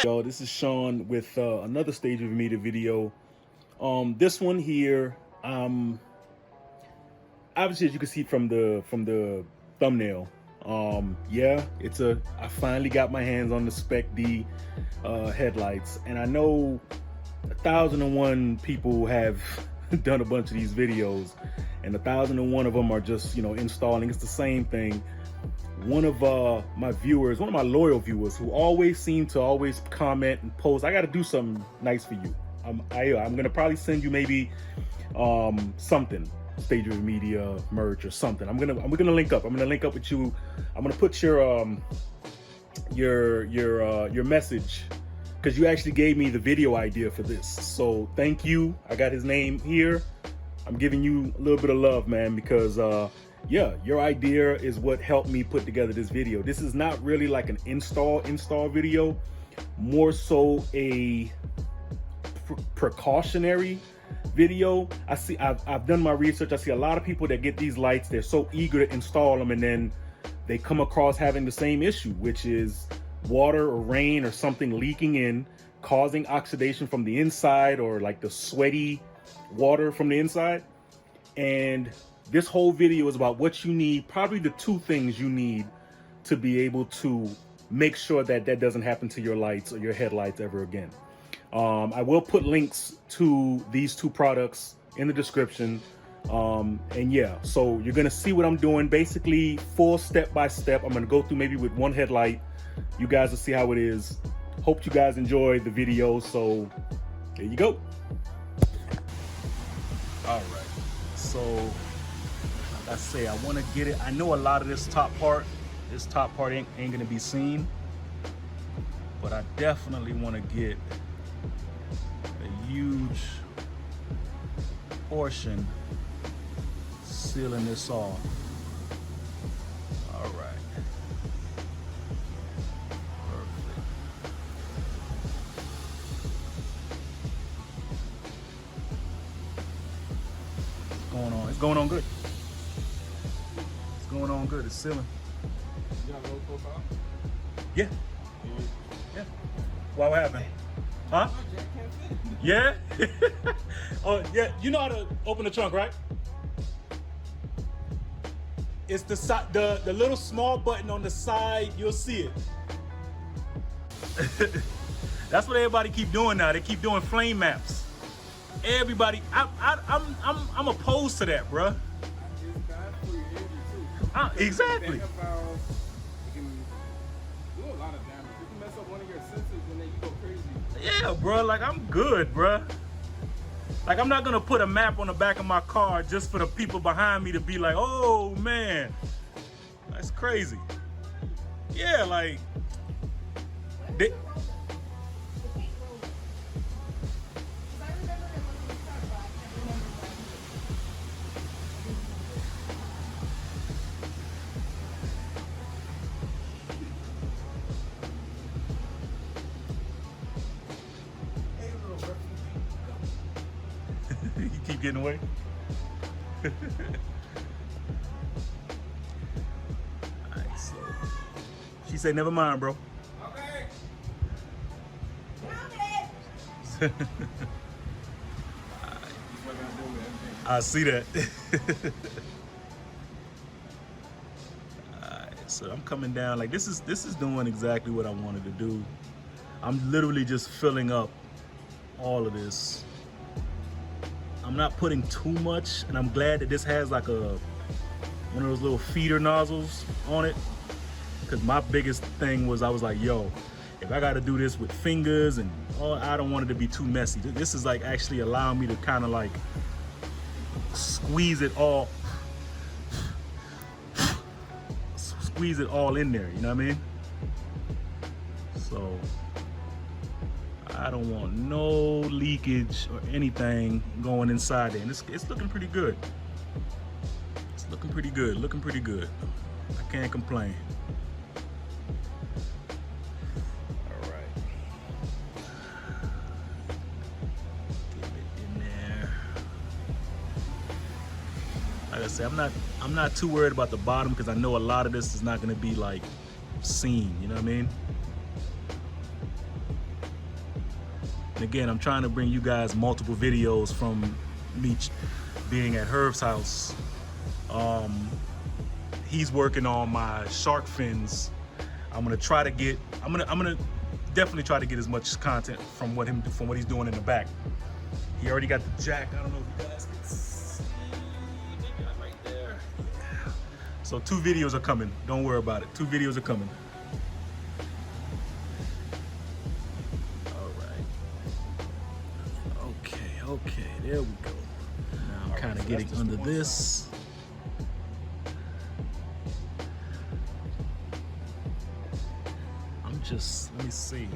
Y'all, this is Sean with another Stage of Media video. This one here, obviously as you can see from the thumbnail, yeah, I finally got my hands on the Spec-D headlights, and I know 1,001 people have done a bunch of these videos, and 1,001 of them are just, installing. It's the same thing. One of my viewers, one of my loyal viewers, who always seem to always comment and post, I got to do something nice for you. I'm gonna probably send you maybe something, Stage of Media merch or something. We're gonna link up. I'm gonna link up with you. I'm gonna put your message, because you actually gave me the video idea for this. So thank you. I got his name here. I'm giving you a little bit of love, man, because yeah, your idea is what helped me put together this video. This is not really like an install video, more so a precautionary video. I've done my research. I see a lot of people that get these lights, they're so eager to install them, and then they come across having the same issue, which is water or rain or something leaking in, causing oxidation from the inside, or like the sweaty water from the inside. And this whole video is about what you need, probably the two things you need to be able to make sure that that doesn't happen to your lights or your headlights ever again. I will put links to these two products in the description. And yeah, so you're gonna see what I'm doing, basically full step by step. I'm gonna go through maybe with one headlight. You guys will see how it is. Hope you guys enjoyed the video. So there you go. All right, so like I say, I want to get it. I know a lot of this top part ain't gonna be seen, but I definitely want to get a huge portion sealing this off. All right, perfect. What's going on? It's going on good. Going on good. It's sealing. You got a low profile? Yeah. Yeah. What happened? Huh? Yeah. Oh yeah. You know how to open the trunk, right? It's the little small button on the side. You'll see it. That's what everybody keep doing now. They keep doing flame maps. Everybody. I'm opposed to that, bruh. Exactly. It can do a lot of damage. You can mess up one of your sensors and then you go crazy. Yeah, bro. Like, I'm good, bro. Like, I'm not gonna put a map on the back of my car just for the people behind me to be like, oh man, that's crazy. Yeah, like they, you keep getting away. Alright, so she said, never mind, bro. Okay. I see that. Alright, so I'm coming down. Like, this is doing exactly what I wanted to do. I'm literally just filling up all of this. I'm not putting too much, and I'm glad that this has like one of those little feeder nozzles on it, because my biggest thing was, I was like, yo, if I got to do this with fingers and all, I don't want it to be too messy. This is like actually allowing me to kind of like squeeze it all in there, you know what I mean? So I don't want no leakage or anything going inside there. And it's looking pretty good. It's looking pretty good, looking pretty good. I can't complain. All right. Get it in there. Like I said, I'm not too worried about the bottom, because I know a lot of this is not gonna be like seen, you know what I mean? And again, I'm trying to bring you guys multiple videos from me being at Herb's house. He's working on my shark fins. I'm gonna definitely try to get as much content from what he's doing in the back. He already got the jack. I don't know if you guys can see, maybe right there. Yeah. So 2 videos are coming. Don't worry about it. 2 videos are coming. All right. Okay, there we go. Now I'm kind of getting under this. Let me see.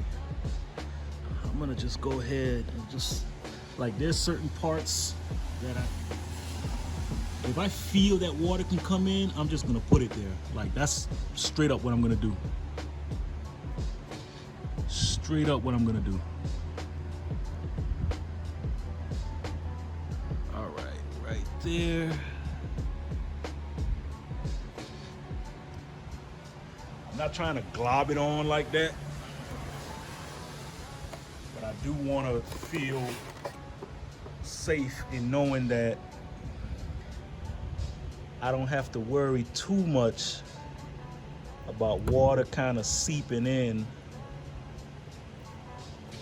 I'm gonna just go ahead and just, like, there's certain parts that if I feel that water can come in, I'm just gonna put it there. Like, that's straight up what I'm gonna do. Straight up what I'm gonna do. All right, right there. I'm not trying to glob it on like that, but I do want to feel safe in knowing that I don't have to worry too much about water kind of seeping in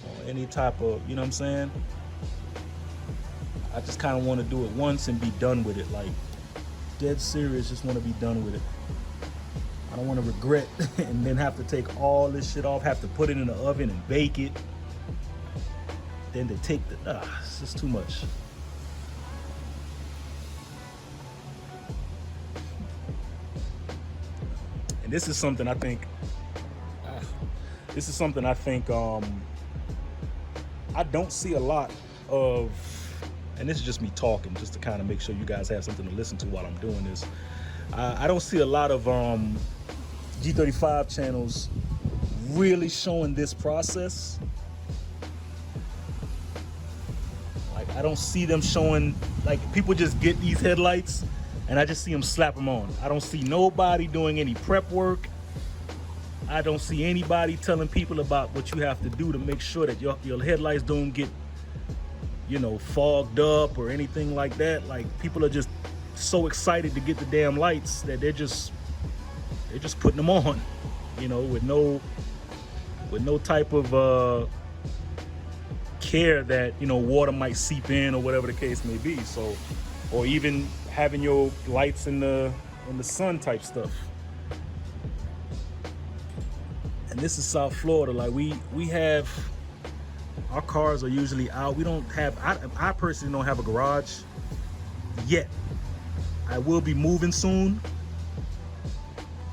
or any type of, you know what I'm saying? I just kind of want to do it once and be done with it. Like, dead serious, just want to be done with it. I don't want to regret and then have to take all this shit off, have to put it in the oven and bake it. Then to take it's just too much. And this is something I think, I don't see a lot of, and this is just me talking, just to kind of make sure you guys have something to listen to while I'm doing this. I don't see a lot of G35 channels really showing this process. Like, I don't see them showing, like, people just get these headlights and I just see them slap them on. I don't see nobody doing any prep work. I don't see anybody telling people about what you have to do to make sure that your headlights don't get, you know, fogged up or anything like that. Like, people are just so excited to get the damn lights that they're just putting them on, you know, with no type of care that, you know, water might seep in or whatever the case may be. So, or even having your lights in the sun type stuff. And this is South Florida. Like, we have, our cars are usually out. We don't have, I personally don't have a garage yet. I will be moving soon,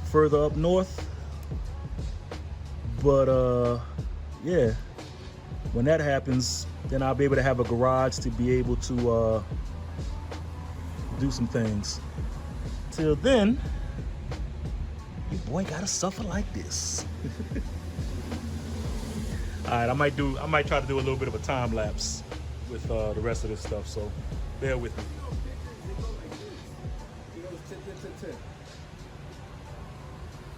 further up north, but yeah, when that happens, then I'll be able to have a garage to be able to do some things. Till then, your boy gotta suffer like this. All right, I might try to do a little bit of a time lapse with the rest of this stuff, so bear with me.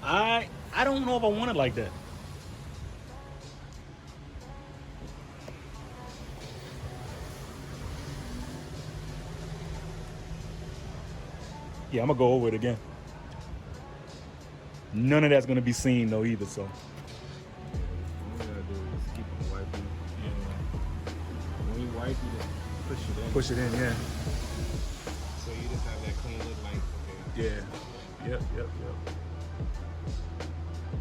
I don't know if I want it like that. Yeah, I'm gonna go over it again. None of that's gonna be seen though either, so. All you gotta do is keep on wiping. Yeah. When you wipe, you just push it in. Push it in, yeah. So you just have that clean look, like, okay. Yeah. Yep.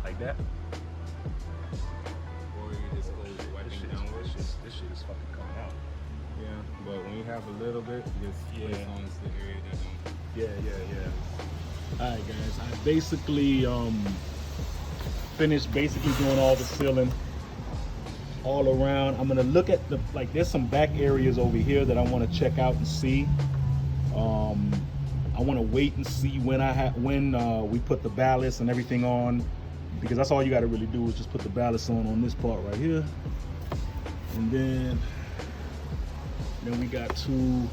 Like that. Or you just go wiping downwards. This shit is fucking coming out. Yeah, but when you have a little bit, you just place on the area that don't. Yeah. All right, guys. I basically finished doing all the sealing all around. I'm gonna look at the, like, there's some back areas over here that I want to check out and see. I want to wait and see when we put the ballast and everything on, because that's all you got to really do is just put the ballast on this part right here, and then we got to.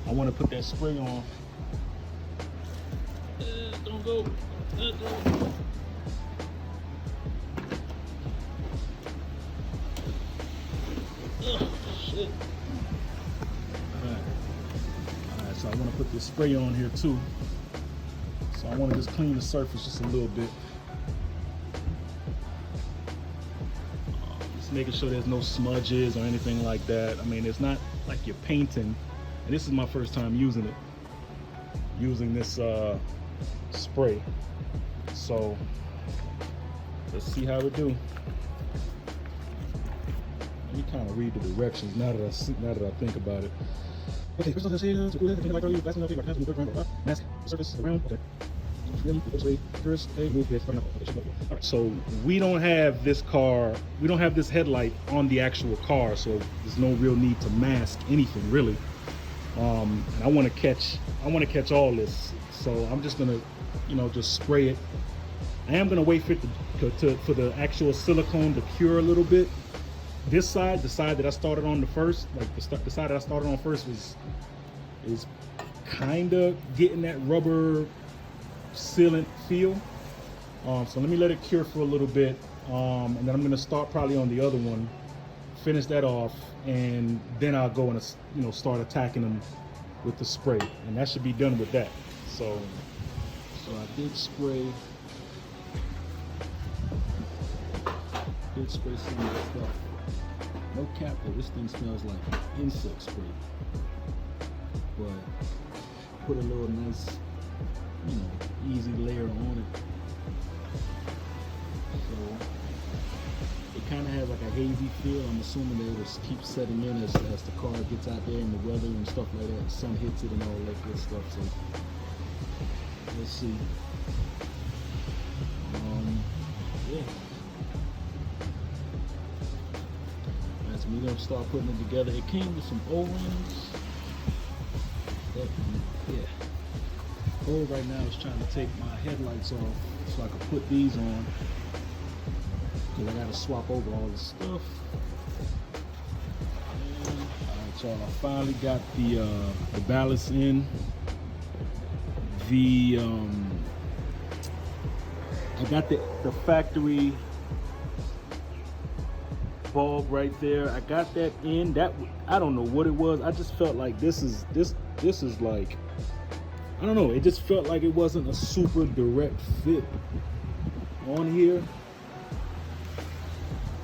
I want to put that spray on. Don't go. Go. this spray on here too. So I want to just clean the surface just a little bit. Just making sure there's no smudges or anything like that. I mean, it's not like you're painting. And this is my first time using it. Using this spray. So let's see how it do. Let me kind of read the directions now that I think about it. Okay, first off, surface around. Okay. So we don't have this car, we don't have this headlight on the actual car, so there's no real need to mask anything really. And I want to catch all this, so I'm just gonna, just spray it. I am gonna wait for it for the actual silicone to cure a little bit. This side, the side that I started on the first, like the side that I started on first is kind of getting that rubber sealant feel. So let me let it cure for a little bit, and then I'm gonna start probably on the other one, finish that off, and then I'll go and start attacking them with the spray, and that should be done with that. So I did spray some of that stuff. No cap though, this thing smells like insect spray. But put a little nice, easy layer on it. So it kind of has like a hazy feel. I'm assuming that it'll keep setting in as the car gets out there in the weather and stuff like that. The sun hits it and all that good stuff. So let's see. Yeah. So we're gonna start putting it together. It came with some O-rings. Yeah. Or right now is trying to take my headlights off so I can put these on. Cause I gotta swap over all this stuff. And, alright, y'all, I finally got the ballast in. I got the factory bulb right there. I got that in. That, I don't know what it was. I just felt like this is like, I don't know, it just felt like it wasn't a super direct fit on here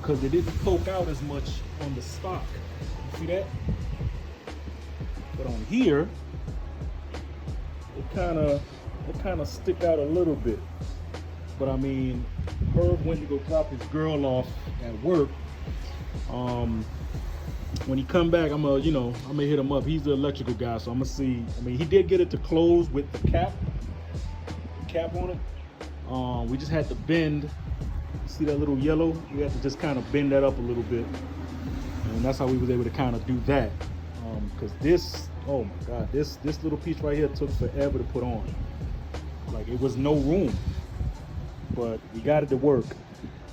because it didn't poke out as much on the stock. See that? But on here, it kind of stick out a little bit. But I mean, Herb went to go drop his girl off at work. When he come back, I'm gonna hit him up. He's the electrical guy, so I'm gonna see. I mean, he did get it to close with the cap on it. We just had to bend. See that little yellow? We had to just kind of bend that up a little bit, and that's how we was able to kind of do that. Because this, oh my God, this little piece right here took forever to put on. Like, it was no room, but we got it to work.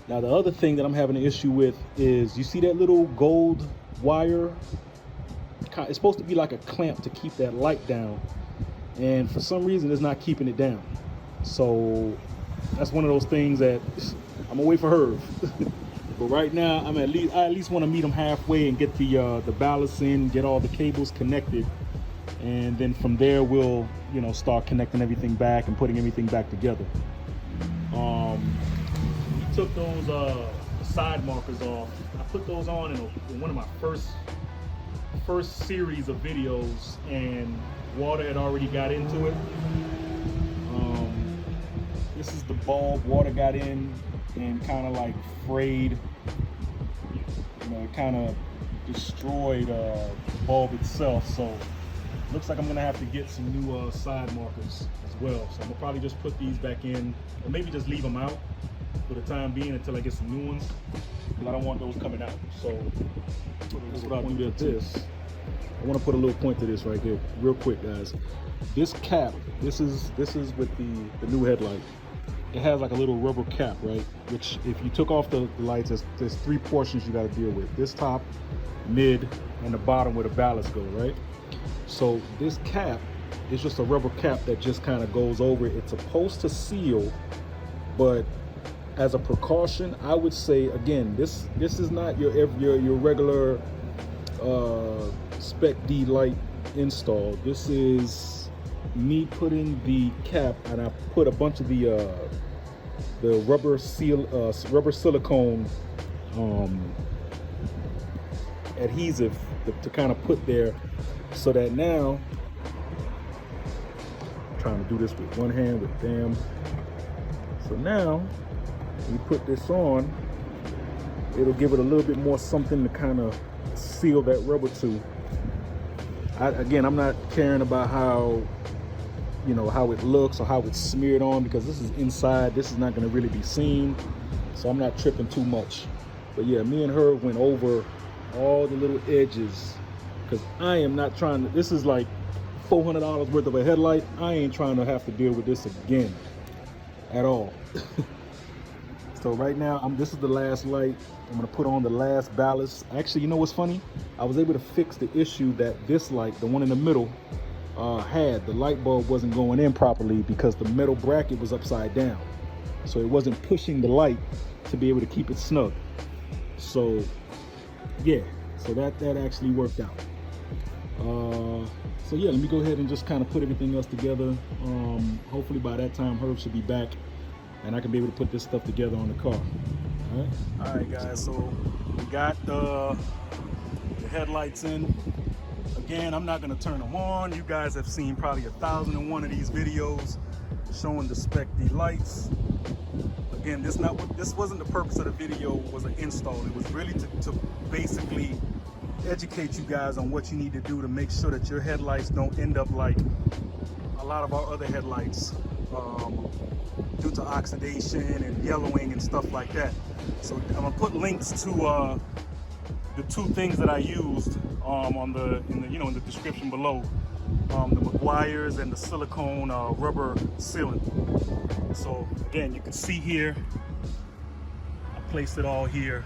Now the other thing that I'm having an issue with is, you see that little gold wire? It's supposed to be like a clamp to keep that light down, and for some reason it's not keeping it down. So that's one of those things that I'm gonna wait for Herb. But right now I at least want to meet him halfway and get the ballast in, get all the cables connected, and then from there we'll start connecting everything back and putting everything back together. We took those side markers off. I put those on in one of my first series of videos, and water had already got into it. This is the bulb. Water got in and kind of like frayed. It kind of destroyed the bulb itself. So looks like I'm gonna have to get some new side markers as well. So I'm gonna probably just put these back in, or maybe just leave them out for the time being until I get some new ones, because I don't want those coming out. So that's what I'll do to this. I want to put a little point to this right here, real quick, guys. This cap, this is with the new headlight. It has like a little rubber cap, right? Which, if you took off the lights, there's three portions you got to deal with: this top, mid, and the bottom where the ballast go, right? So this cap is just a rubber cap that just kind of goes over it. It's supposed to seal, but as a precaution, I would say, again, this is not your regular Spec-D light install. This is me putting the cap, and I put a bunch of the rubber silicone adhesive to kind of put there, so that now I'm trying to do this with one hand with damn. So now you put this on, it'll give it a little bit more something to kind of seal that rubber to. Again, I'm not caring about how, you know, how it looks or how it's smeared on, because this is inside. This is not going to really be seen, so I'm not tripping too much. But yeah, me and her went over all the little edges, because I am not trying to, this is like $400 worth of a headlight. I ain't trying to have to deal with this again at all. So right now, this is the last light. I'm gonna put on the last ballast. Actually, you know what's funny? I was able to fix the issue that this light, the one in the middle, had. The light bulb wasn't going in properly because the metal bracket was upside down. So it wasn't pushing the light to be able to keep it snug. So yeah, so that actually worked out. So yeah, let me go ahead and just kind of put everything else together. Hopefully by that time, Herb should be back and I can be able to put this stuff together on the car. All right, guys, so we got the headlights in. Again, I'm not gonna turn them on. You guys have seen probably 1,001 of these videos showing the Spec-D lights. Again, this wasn't the purpose of the video, was an install. It was really to basically educate you guys on what you need to do to make sure that your headlights don't end up like a lot of our other headlights, due to oxidation and yellowing and stuff like that. So I'm gonna put links to the two things that I used in the description below, the Meguiars and the Silicone rubber sealant. So again, you can see here, I placed it all here.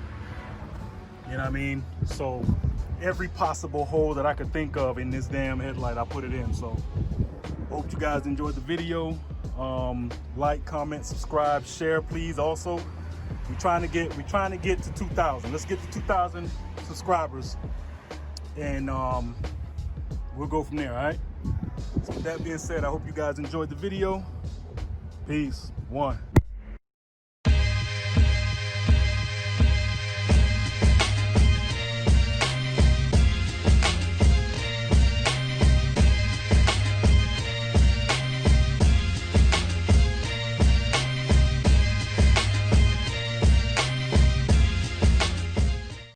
You know what I mean? So every possible hole that I could think of in this damn headlight, I put it in. So hope you guys enjoyed the video. Like, comment, subscribe, share, please. Also, we're trying to get to 2,000. Let's get to 2,000 subscribers, and we'll go from there. All right. So with that being said, I hope you guys enjoyed the video. Peace. One.